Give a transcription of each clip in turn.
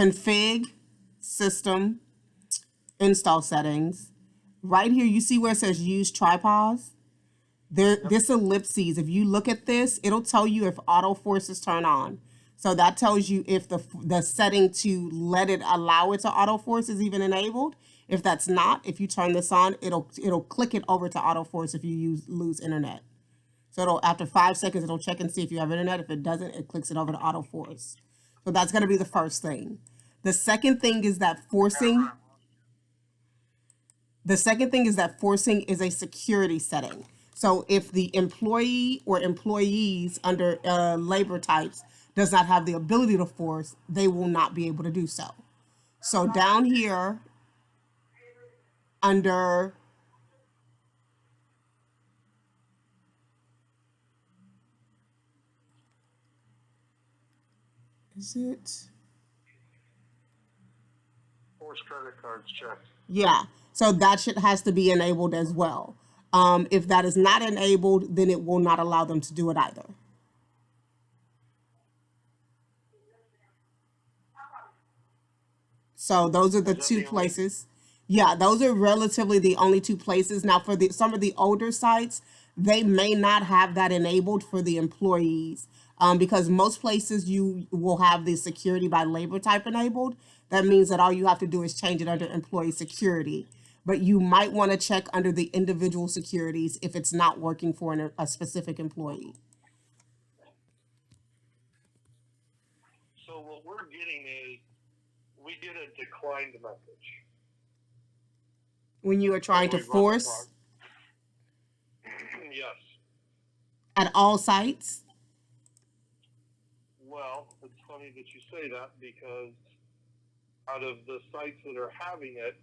config, system, install settings. Right here, you see where it says use tripause? There, Yep. this ellipses, if you look at this, it'll tell you if auto forces turn on. So that tells you if the setting to let it allow it to auto force is even enabled. If that's not, if you turn this on, it'll click it over to auto force if you lose internet. So it'll, after 5 seconds, it'll check and see if you have internet. If it doesn't, it clicks it over to auto force. So that's going to be the first thing. The second thing is that forcing. The second thing is that forcing is a security setting. So if the employee or employees under labor types does not have the ability to force, they will not be able to do so. So down here under is it? Force credit cards checked. Yeah. So that shit has to be enabled as well. If that is not enabled, then it will not allow them to do it either. So those are the Is that two the only? places. Yeah, those are relatively the only two places. Now, for some of the older sites, they may not have that enabled for the employees, because most places you will have the security by labor type enabled. That means that all you have to do is change it under employee security. But you might want to check under the individual securities if it's not working for a specific employee. So what we're getting is we get a declined message When you are when trying to we run the force card. Yes. at all sites. Well, it's funny that you say that because out of the sites that are having it,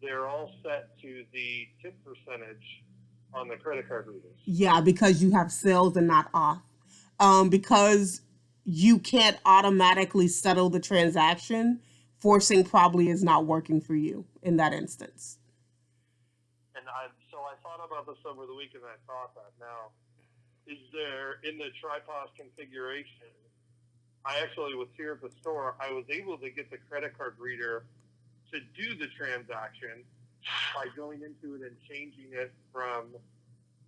they're all set to the tip percentage on the credit card readers. Yeah, because you have sales and not off. Because you can't automatically settle the transaction, forcing probably is not working for you in that instance. And I thought about this over the weekend and I thought that now, is there in the tripod configuration, I actually was here at the store, I was able to get the credit card reader to do the transaction by going into it and changing it from,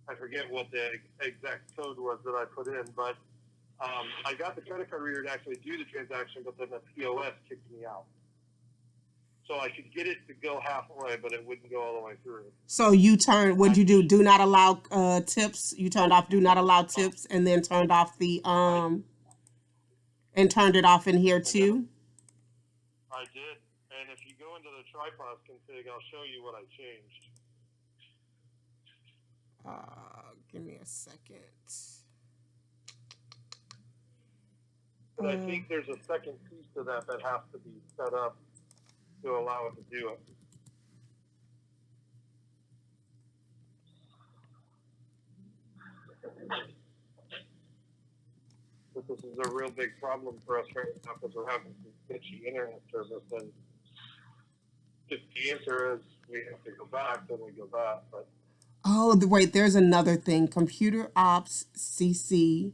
I forget what the exact code was that I put in, but I got the credit card reader to actually do the transaction, but then the POS kicked me out. So I could get it to go halfway, but it wouldn't go all the way through. So you turn, what'd you do? Do not allow tips. You turned off do not allow tips and then turned off the and turned it off in here too. I did. And if you go into the tripod config, I'll show you what I changed. Give me a second. But I think there's a second piece to that that has to be set up to allow it to do it. But this is a real big problem for us right now because we're having some sketchy internet service. And if the answer is we have to go back, then we go back. But Oh, wait, there's another thing. Computer ops CC.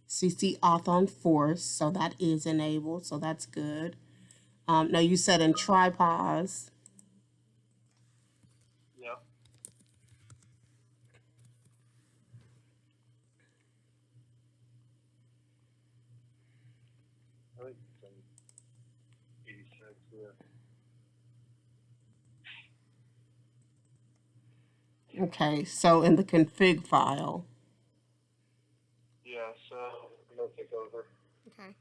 CC auth on force, so that is enabled, so that's good. Now you said in tripods. yeah, I think it's in 86. Yeah. Okay, so in the config file. Yeah. So I'm gonna take over. Okay.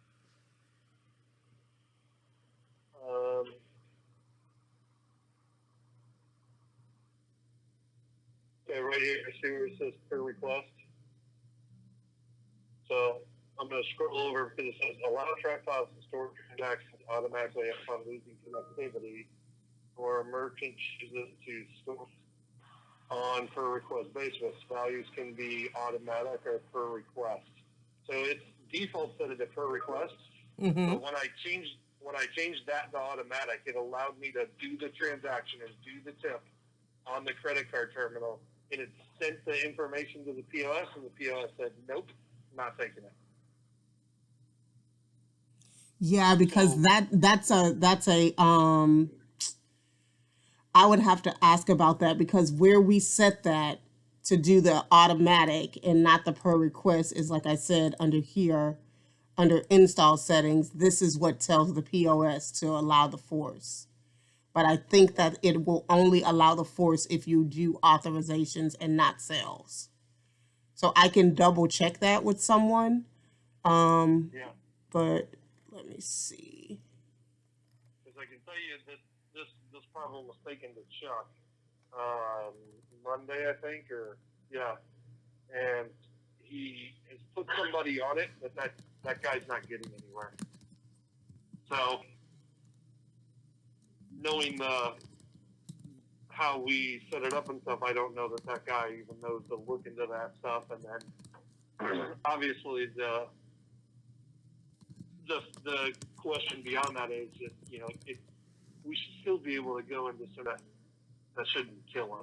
Okay, right here, see where it says per request. So I'm going to scroll over because it says allow tripods to store transactions automatically upon losing connectivity, or a merchant chooses to store on per request basis. Values can be automatic or per request. So it's default set it to per request. Mm-hmm. But when I changed that to automatic, it allowed me to do the transaction and do the tip on the credit card terminal, and it sent the information to the POS, and the POS said, "Nope, not taking it." Yeah, because So that's a I would have to ask about that because where we set that to do the automatic and not the per request is like I said under here under install settings. This is what tells the POS to allow the force. But I think that it will only allow the force if you do authorizations and not sales. So I can double check that with someone. Um, yeah, but let me see. because I can tell you that this problem was taken to Chuck um, Monday, I think, or yeah, and he has put somebody on it, but that guy's not getting anywhere. So knowing how we set it up and stuff, I don't know that guy even knows to look into that stuff. And then obviously the question beyond that is just, we should still be able to go into some that shouldn't kill us.